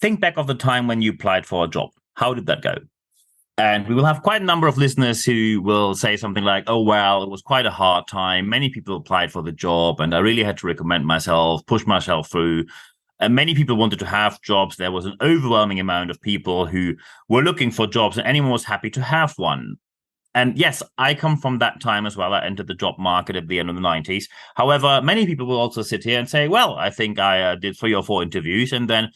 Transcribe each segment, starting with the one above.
think back of the time when you applied for a job. How did that go? And we will have quite a number of listeners who will say something like, oh, well, it was quite a hard time. Many people applied for the job, and I really had to recommend myself, push myself through. And many people wanted to have jobs. There was an overwhelming amount of people who were looking for jobs, and anyone was happy to have one. And yes, I come from that time as well. I entered the job market at the end of the 90s. However, many people will also sit here and say, well, I think I did 3 or 4 interviews, and then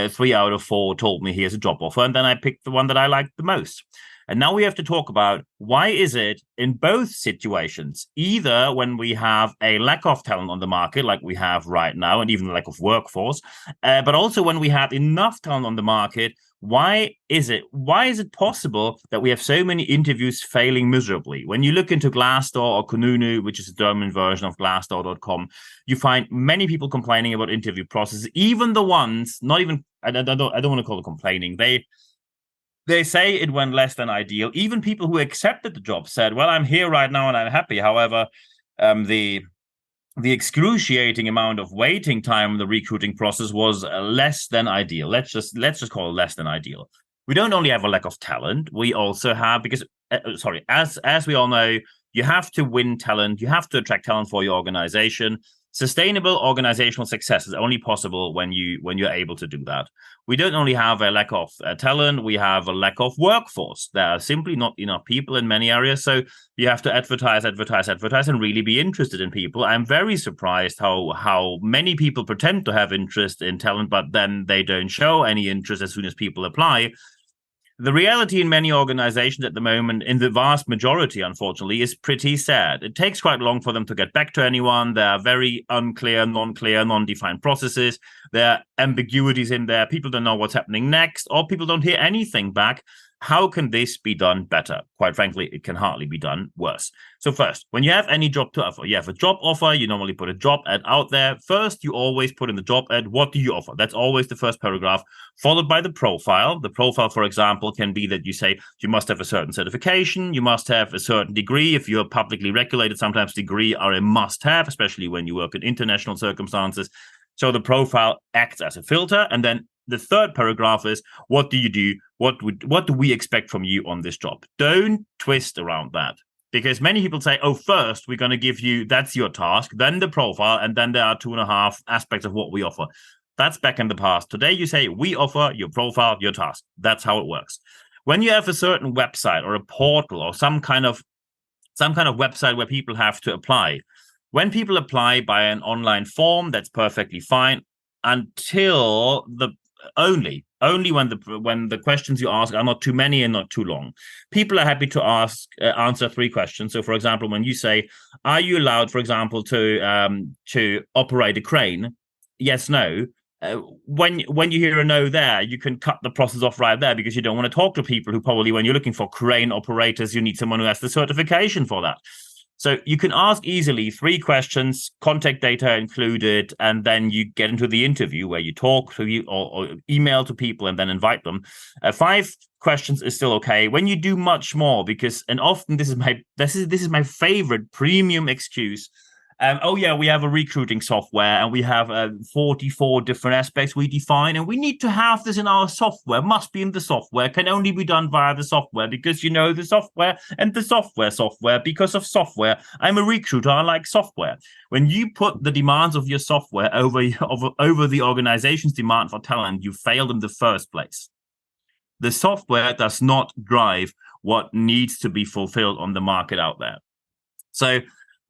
3 out of 4 told me here's a job offer. And then I picked the one that I liked the most. And now we have to talk about why is it in both situations, either when we have a lack of talent on the market, like we have right now, and even a lack of workforce, but also when we have enough talent on the market. Why is it possible that we have so many interviews failing miserably? When you look into Glassdoor or Kununu, which is a German version of Glassdoor.com, you find many people complaining about interview processes, even the ones, not even, I don't want to call it complaining. They say it went less than ideal. Even people who accepted the job said, well, I'm here right now and I'm happy. However, the excruciating amount of waiting time in the recruiting process was less than ideal. Let's just call it less than ideal. We don't only have a lack of talent, we also have, because as we all know, you have to win talent, you have to attract talent for your organization. Sustainable organizational success is only possible when you're able to do that. We don't only have a lack of talent, we have a lack of workforce. There are simply not enough people in many areas. So you have to advertise, and really be interested in people. I'm very surprised how many people pretend to have interest in talent, but then they don't show any interest as soon as people apply. The reality in many organizations at the moment, in the vast majority, unfortunately, is pretty sad. It takes quite long for them to get back to anyone. There are very unclear, non-defined processes. There are ambiguities in there. People don't know what's happening next, or people don't hear anything back. How can this be done better? Quite frankly, it can hardly be done worse. So first, when you have any job to offer, you have a job offer, you normally put a job ad out there. First, you always put in the job ad, what do you offer? That's always the first paragraph, followed by the profile. The profile, for example, can be that you say you must have a certain certification, you must have a certain degree. If you're publicly regulated, sometimes degree are a must-have, especially when you work in international circumstances. So the profile acts as a filter. And then the third paragraph is, what do you do? What do we expect from you on this job? Don't twist around that. Because many people say, oh, first, we're going to give you, that's your task, then the profile, and then there are 2.5 aspects of what we offer. That's back in the past. Today, you say, we offer your profile, your task. That's how it works. When you have a certain website or a portal or some kind of website where people have to apply, when people apply by an online form, that's perfectly fine until only when the questions you ask are not too many and not too long. People are happy to answer 3 questions. So, for example, when you say, "Are you allowed, for example, to operate a crane?" Yes, no. When you hear a no there, you can cut the process off right there, because you don't want to talk to people who probably, when you're looking for crane operators, you need someone who has the certification for that. So you can ask easily 3 questions, contact data included, and then you get into the interview where you talk to you or email to people and then invite them. 5 questions is still okay. When you do much more, and often this is my favorite premium excuse. Oh yeah, we have a recruiting software and we have 44 different aspects we define, and we need to have this in our software. Must be in the software. Can only be done via the software, because the software and the software because of software. I'm a recruiter. I like software. When you put the demands of your software over the organization's demand for talent, you failed in the first place. The software does not drive what needs to be fulfilled on the market out there. So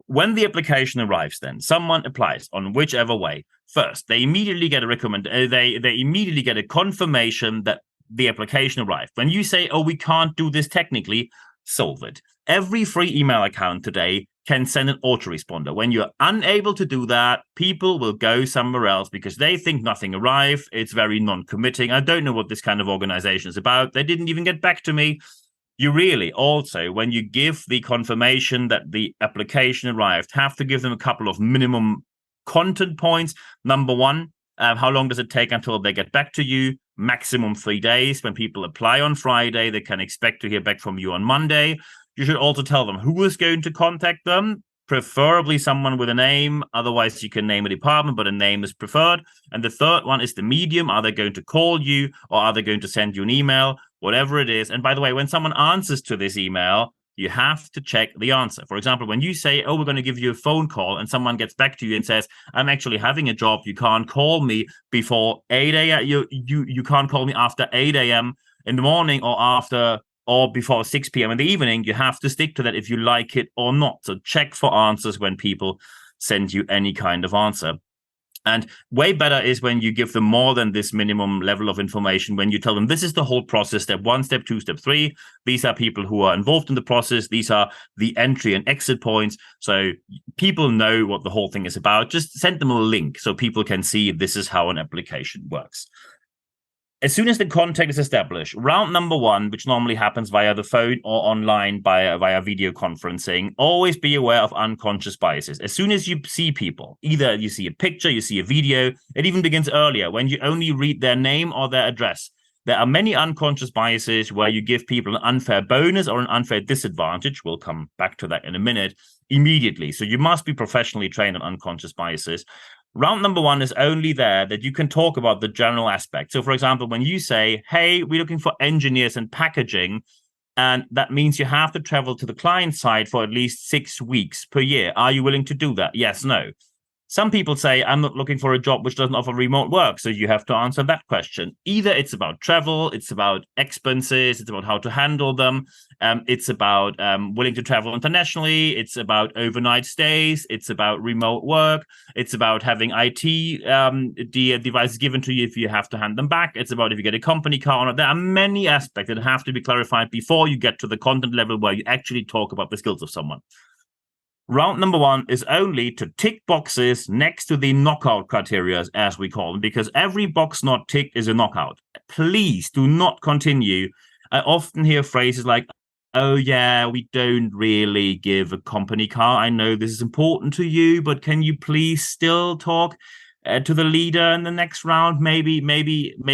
when the application arrives, then someone applies on whichever way. First, they immediately get they immediately get a confirmation that the application arrived. When you say, "Oh, we can't do this technically," solve it. Every free email account today can send an autoresponder. When you're unable to do that, people will go somewhere else because they think nothing arrived. It's very non-committing. I don't know what this kind of organization is about. They didn't even get back to me. You really also, when you give the confirmation that the application arrived, have to give them a couple of minimum content points. Number 1, how long does it take until they get back to you? Maximum 3 days. When people apply on Friday, they can expect to hear back from you on Monday. You should also tell them who is going to contact them. preferably someone with a name. Otherwise, you can name a department, but a name is preferred. And the third one is the medium. Are they going to call you or are they going to send you an email? Whatever it is. And by the way, when someone answers to this email, you have to check the answer. For example, when you say, oh, we're going to give you a phone call, and someone gets back to you and says, I'm actually having a job. You can't call me before 8 a.m. You can't call me after 8 a.m. in the morning or before 6 p.m. in the evening. You have to stick to that if you like it or not. So check for answers when people send you any kind of answer. And way better is when you give them more than this minimum level of information, when you tell them this is the whole process, step 1, step 2, step 3. These are people who are involved in the process. These are the entry and exit points. So people know what the whole thing is about. Just send them a link so people can see this is how an application works. As soon as the contact is established, round number 1, which normally happens via the phone or online via video conferencing, always be aware of unconscious biases. As soon as you see people, either you see a picture, you see a video, it even begins earlier when you only read their name or their address. There are many unconscious biases where you give people an unfair bonus or an unfair disadvantage. We'll come back to that in a minute immediately. So you must be professionally trained on unconscious biases. Round number 1 is only there that you can talk about the general aspect. So, for example, when you say, hey, we're looking for engineers and packaging, and that means you have to travel to the client side for at least 6 weeks per year. Are you willing to do that? Yes, no. Some people say, I'm not looking for a job which doesn't offer remote work. So you have to answer that question. Either it's about travel, it's about expenses, it's about how to handle them. It's about willing to travel internationally. It's about overnight stays. It's about remote work. It's about having IT devices given to you if you have to hand them back. It's about if you get a company car or not. There are many aspects that have to be clarified before you get to the content level where you actually talk about the skills of someone. Round number 1 is only to tick boxes next to the knockout criteria, as we call them, because every box not ticked is a knockout. Please do not continue. I often hear phrases like, oh, yeah, we don't really give a company car. I know this is important to you, but can you please still talk to the leader in the next round? Maybe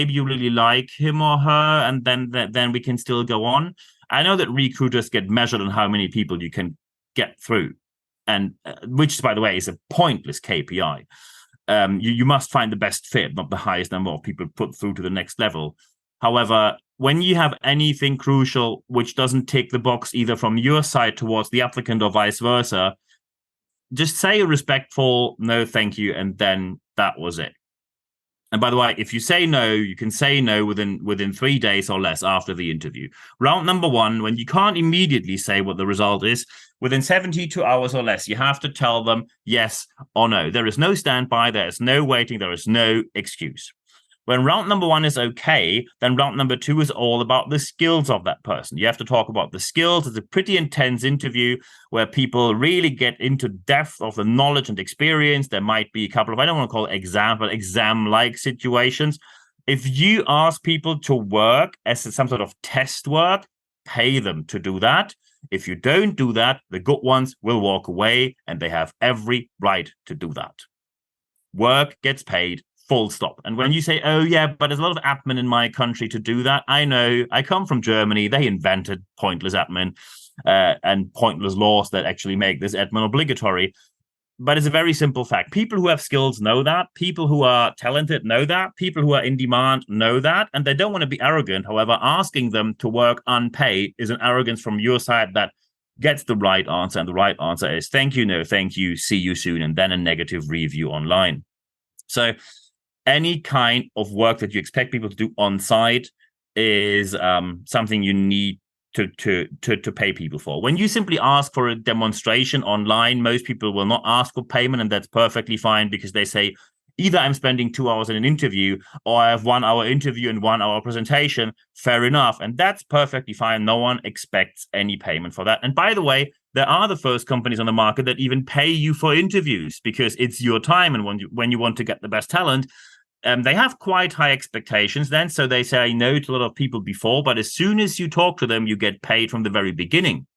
you really like him or her, and then we can still go on. I know that recruiters get measured on how many people you can get through. And which, by the way, is a pointless KPI. You must find the best fit, not the highest number of people put through to the next level. However, when you have anything crucial which doesn't tick the box either from your side towards the applicant or vice versa, just say a respectful no, thank you, and then that was it. And by the way, if you say no, you can say no within 3 days or less after the interview. Round number 1, when you can't immediately say what the result is, within 72 hours or less, you have to tell them yes or no. There is no standby, there is no waiting, there is no excuse. When round number 1 is okay, then round number 2 is all about the skills of that person. You have to talk about the skills. It's a pretty intense interview where people really get into depth of the knowledge and experience. There might be a couple of, I don't want to call it exam, but exam-like situations. If you ask people to work as some sort of test work, pay them to do that. If you don't do that, the good ones will walk away, and they have every right to do that. Work gets paid. Full stop. And when you say, oh, yeah, but there's a lot of admin in my country to do that. I know. I come from Germany. They invented pointless admin and pointless laws that actually make this admin obligatory. But it's a very simple fact. People who have skills know that. People who are talented know that. People who are in demand know that. And they don't want to be arrogant. However, asking them to work unpaid is an arrogance from your side that gets the right answer. And the right answer is thank you, no, thank you, see you soon, and then a negative review online. So any kind of work that you expect people to do on site is something you need to pay people for. When you simply ask for a demonstration online, most people will not ask for payment, and that's perfectly fine because they say either I'm spending 2 hours in an interview or I have 1 hour interview and 1 hour presentation. Fair enough. And that's perfectly fine. No one expects any payment for that. And by the way, there are the first companies on the market that even pay you for interviews because it's your time. And when you want to get the best talent, they have quite high expectations then. So they say no to a lot of people before, but as soon as you talk to them, you get paid from the very beginning.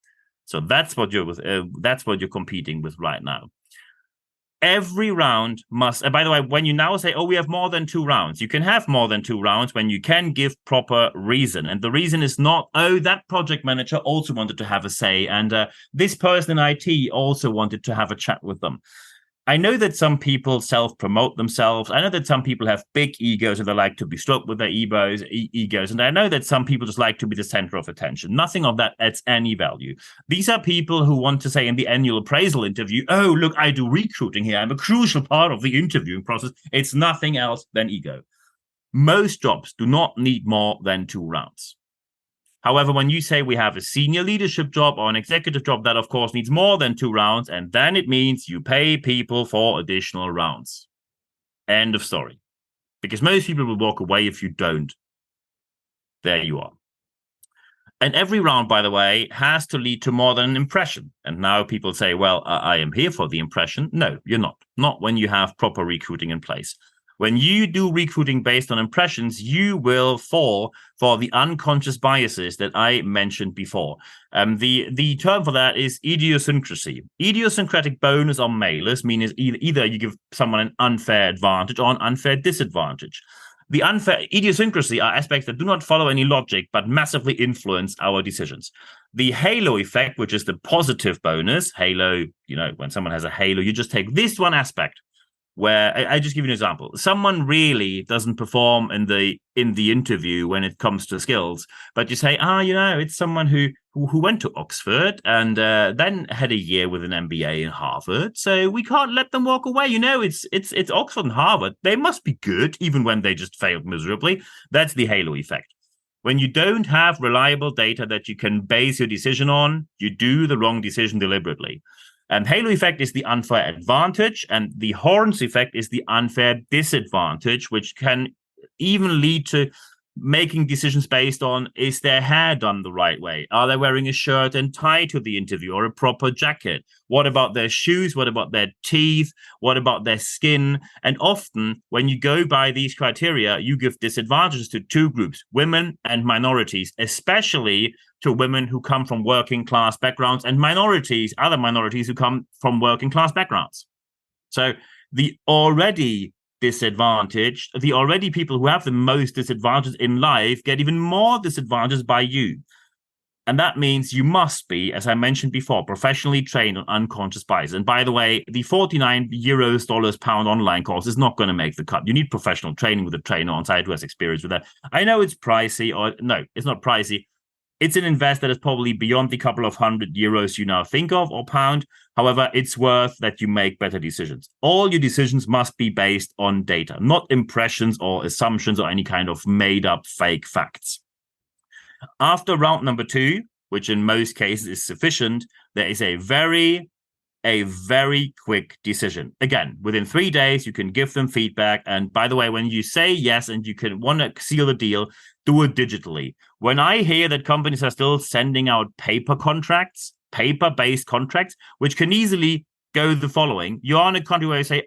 So that's what you're competing with right now. every round must, and by the way, when you now say, we have more than 2 rounds, you can have more than 2 rounds when you can give proper reason. And the reason is not, that project manager also wanted to have a say, and this person in IT also wanted to have a chat with them. I know that some people self-promote themselves. I know that some people have big egos and they like to be stroked with their egos. And I know that some people just like to be the center of attention. Nothing of that adds any value. These are people who want to say in the annual appraisal interview, look, I do recruiting here. I'm a crucial part of the interviewing process. It's nothing else than ego. Most jobs do not need more than 2 rounds. However, when you say we have a senior leadership job or an executive job, that of course needs more than 2 rounds, and then it means you pay people for additional rounds. End of story. Because most people will walk away if you don't. There you are. And every round, by the way, has to lead to more than an impression. And now people say, well, I am here for the impression. No, you're not. Not when you have proper recruiting in place. When you do recruiting based on impressions, you will fall for the unconscious biases that I mentioned before. The term for that is idiosyncrasy. Idiosyncratic bonus on mailers means either you give someone an unfair advantage or an unfair disadvantage. The unfair idiosyncrasy are aspects that do not follow any logic, but massively influence our decisions. The halo effect, which is the positive bonus, halo, when someone has a halo, you just take this one aspect. Where I just give you an example. Someone really doesn't perform in the interview when it comes to skills, but you say, it's someone who went to Oxford and then had a year with an MBA in Harvard, so we can't let them walk away. It's Oxford and Harvard. They must be good, even when they just failed miserably. That's the halo effect. When you don't have reliable data that you can base your decision on, you do the wrong decision deliberately. And halo effect is the unfair advantage, and the horns effect is the unfair disadvantage, which can even lead to making decisions based on, is their hair done the right way? Are they wearing a shirt and tie to the interview or a proper jacket? What about their shoes? What about their teeth? What about their skin? And often when you go by these criteria, you give disadvantages to 2 groups, women and minorities, especially to women who come from working class backgrounds and other minorities who come from working class backgrounds. So the already people who have the most disadvantages in life get even more disadvantages by you. And that means you must be, as I mentioned before, professionally trained on unconscious bias. And by the way, the 49 euros, dollars, pound online course is not going to make the cut. You need professional training with a trainer on site who has experience with that. I know it's pricey, or no, it's not pricey. It's an invest that is probably beyond the couple of €100 you now think of, or pound. However, it's worth that you make better decisions. All your decisions must be based on data, not impressions or assumptions or any kind of made up fake facts. After round number 2, which in most cases is sufficient, there is a very quick decision. Again, within 3 days, you can give them feedback. And by the way, when you say yes and you can want to seal the deal, do it digitally. When I hear that companies are still sending out paper-based contracts, which can easily go the following. You're on a country where you say,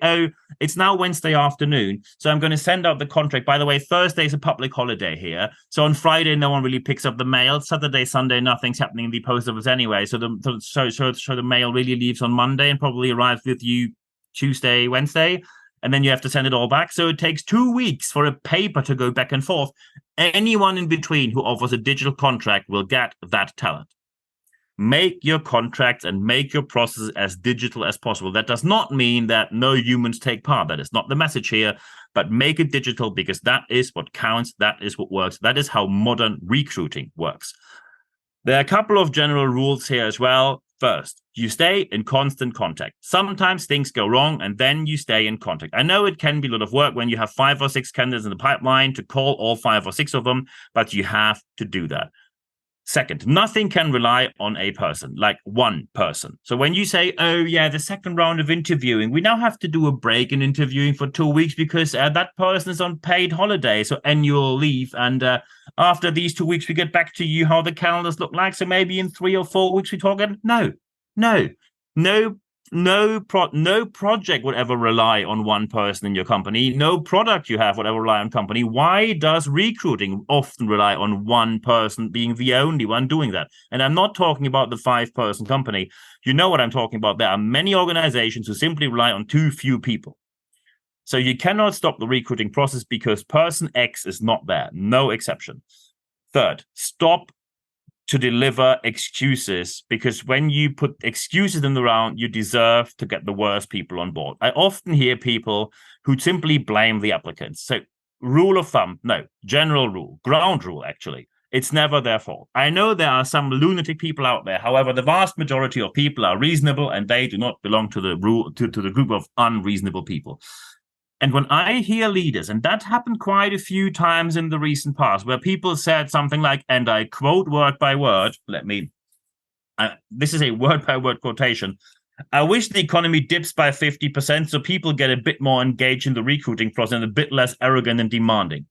it's now Wednesday afternoon, so I'm going to send out the contract. By the way, Thursday is a public holiday here. So on Friday, no one really picks up the mail. Saturday, Sunday, nothing's happening in the post office anyway. So the mail really leaves on Monday and probably arrives with you Tuesday, Wednesday. And then you have to send it all back. So it takes 2 weeks for a paper to go back and forth. Anyone in between who offers a digital contract will get that talent. Make your contracts and make your processes as digital as possible. That does not mean that no humans take part. That is not the message here, but make it digital because that is what counts. That is what works. That is how modern recruiting works. There are a couple of general rules here as well. First, you stay in constant contact. Sometimes things go wrong and then you stay in contact. I know it can be a lot of work when you have 5 or 6 candidates in the pipeline to call all 5 or 6 of them, but you have to do that. Second, nothing can rely on a person, like one person. So when you say, the second round of interviewing, we now have to do a break in interviewing for 2 weeks because that person is on paid holiday, so annual leave. And after these 2 weeks, we get back to you how the calendars look like. So maybe in 3 or 4 weeks, we talk again. No No project would ever rely on one person in your company. No product you have would ever rely on company. Why does recruiting often rely on one person being the only one doing that? And I'm not talking about the 5-person company. You know what I'm talking about. There are many organizations who simply rely on too few people. So you cannot stop the recruiting process because person X is not there. No exception. Third, stop to deliver excuses, because when you put excuses in the round, you deserve to get the worst people on board. I often hear people who simply blame the applicants. So rule of thumb, no, general rule, ground rule, actually. It's never their fault. I know there are some lunatic people out there. However, the vast majority of people are reasonable and they do not belong to the group of unreasonable people. And when I hear leaders, and that happened quite a few times in the recent past, where people said something like, and I quote word by word, this is a word by word quotation. I wish the economy dips by 50% so people get a bit more engaged in the recruiting process and a bit less arrogant and demanding.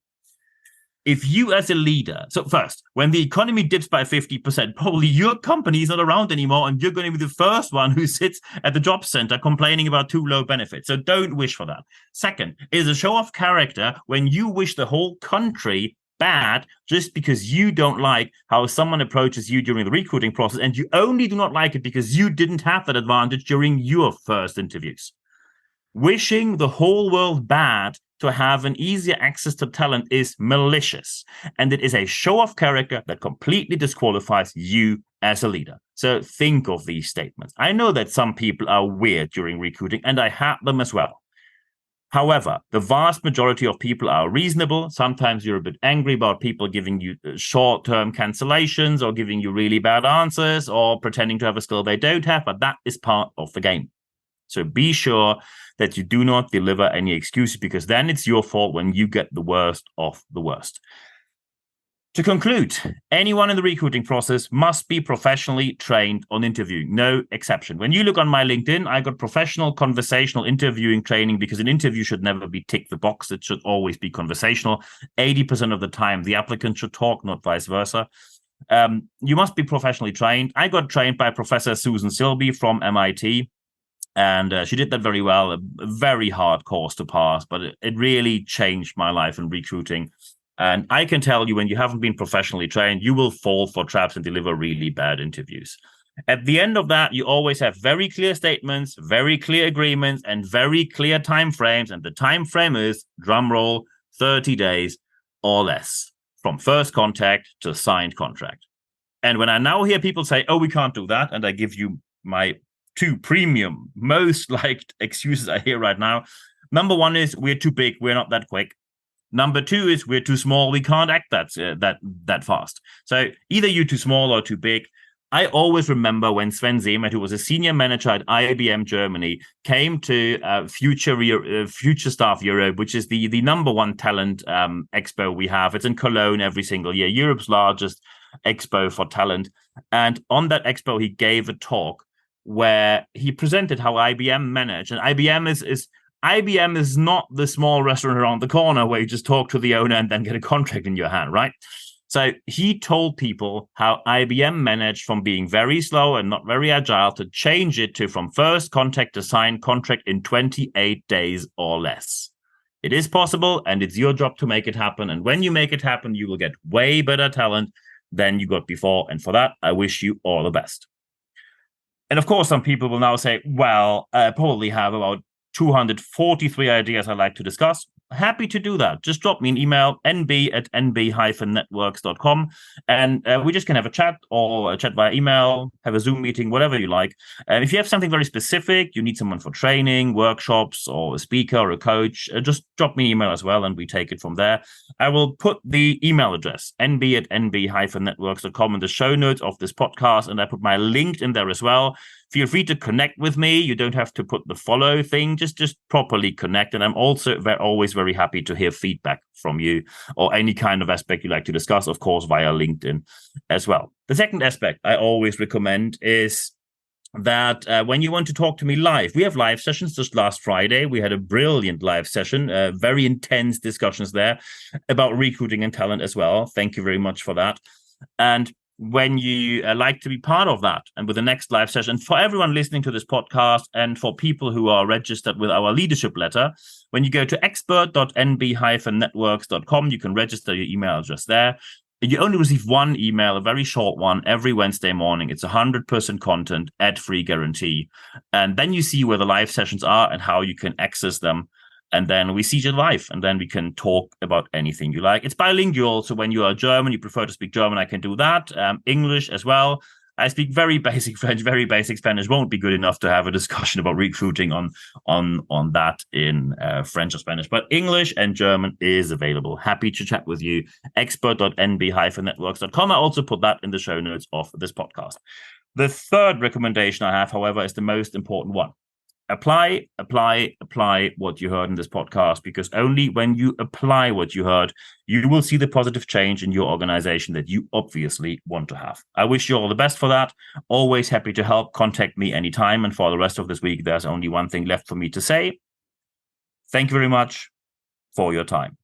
If you as a leader, so first, when the economy dips by 50%, probably your company is not around anymore and you're going to be the first one who sits at the job center complaining about too low benefits. So don't wish for that. Second, it is a show of character when you wish the whole country bad just because you don't like how someone approaches you during the recruiting process, and you only do not like it because you didn't have that advantage during your first interviews. Wishing the whole world bad to have an easier access to talent is malicious, and it is a show of character that completely disqualifies you as a leader. So think of these statements. I know that some people are weird during recruiting, and I had them as well. However, the vast majority of people are reasonable. Sometimes you're a bit angry about people giving you short-term cancellations or giving you really bad answers or pretending to have a skill they don't have, but that is part of the game. So be sure that you do not deliver any excuses, because then it's your fault when you get the worst of the worst. To conclude, anyone in the recruiting process must be professionally trained on interviewing, no exception. When you look on my LinkedIn, I got professional conversational interviewing training, because an interview should never be tick the box. It should always be conversational. 80% of the time, the applicant should talk, not vice versa. You must be professionally trained. I got trained by Professor Susan Silby from MIT. And she did that very well, a very hard course to pass, but it really changed my life in recruiting. And I can tell you, when you haven't been professionally trained, you will fall for traps and deliver really bad interviews. At the end of that, you always have very clear statements, very clear agreements, and very clear timeframes. And the time frame is, drum roll, 30 days or less, from first contact to signed contract. And when I now hear people say, oh, we can't do that, and I give you my 2 premium most liked excuses I hear right now. Number 1 is, we're too big, we're not that quick. Number 2 is, we're too small, we can't act that fast. So either you're too small or too big. I always remember when Sven Seemet, who was a senior manager at IBM Germany, came to Future Staff Europe, which is the number 1 talent expo we have. It's in Cologne every single year, Europe's largest expo for talent. And on that expo, he gave a talk where he presented how IBM managed. And IBM is not the small restaurant around the corner where you just talk to the owner and then get a contract in your hand, right? So he told people how IBM managed from being very slow and not very agile to change it to from first contact to signed contract in 28 days or less. It is possible, and it's your job to make it happen. And when you make it happen, you will get way better talent than you got before. And for that, I wish you all the best. And of course, some people will now say, well, I probably have about 243 ideas I'd like to discuss. Happy to do that. Just drop me an email, nb@nb-networks.com, and we just can have a chat, or a chat via email, have a Zoom meeting, whatever you like. And if you have something very specific, you need someone for training, workshops, or a speaker or a coach, just drop me an email as well, and we take it from there. I will put the email address, nb@nb-networks.com, in the show notes of this podcast, and I put my link in there as well. Feel free to connect with me. You don't have to put the follow thing, just properly connect. And I'm also always very happy to hear feedback from you, or any kind of aspect you like to discuss, of course, via LinkedIn as well. The second aspect I always recommend is that when you want to talk to me live, we have live sessions. Just last Friday, we had a brilliant live session, very intense discussions there about recruiting and talent as well. Thank you very much for that. And when you like to be part of that and with the next live session. For everyone listening to this podcast and for people who are registered with our leadership letter, when you go to expert.nb-networks.com, you can register your email address there. You only receive one email, a very short one, every Wednesday morning. It's 100% content at free guarantee. And then you see where the live sessions are and how you can access them. And then we see you live, and then we can talk about anything you like. It's bilingual, so when you are German, you prefer to speak German, I can do that. English as well. I speak very basic French, very basic Spanish. Won't be good enough to have a discussion about recruiting on that in French or Spanish. But English and German is available. Happy to chat with you. Expert.nb-networks.com. I also put that in the show notes of this podcast. The third recommendation I have, however, is the most important one. Apply what you heard in this podcast, because only when you apply what you heard, you will see the positive change in your organization that you obviously want to have. I wish you all the best for that. Always happy to help. Contact me anytime. And for the rest of this week, there's only one thing left for me to say. Thank you very much for your time.